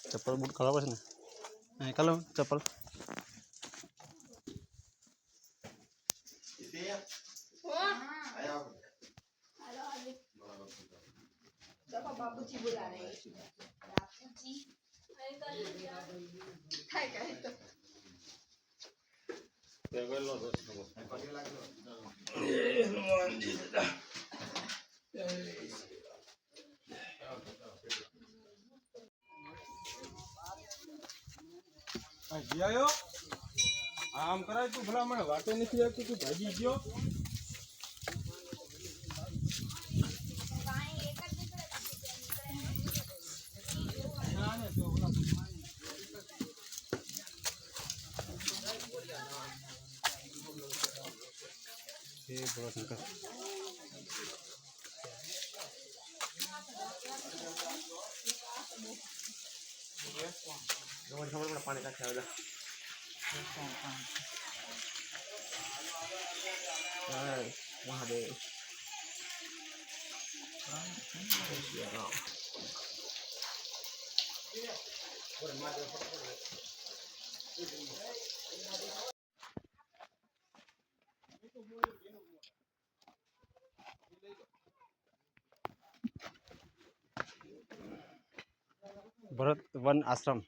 चप्पल boot खराब है ना कल चप्पल बाबूजी बुला रहे हैं बाबूजी काय काय तो આયો આમ કરાય તું ભલા મને વાટે નથી આવતી તું ભાજી ગયો ये बड़ा शंकर खबर पानी का ख्याल महादेव भरत वन आश्रम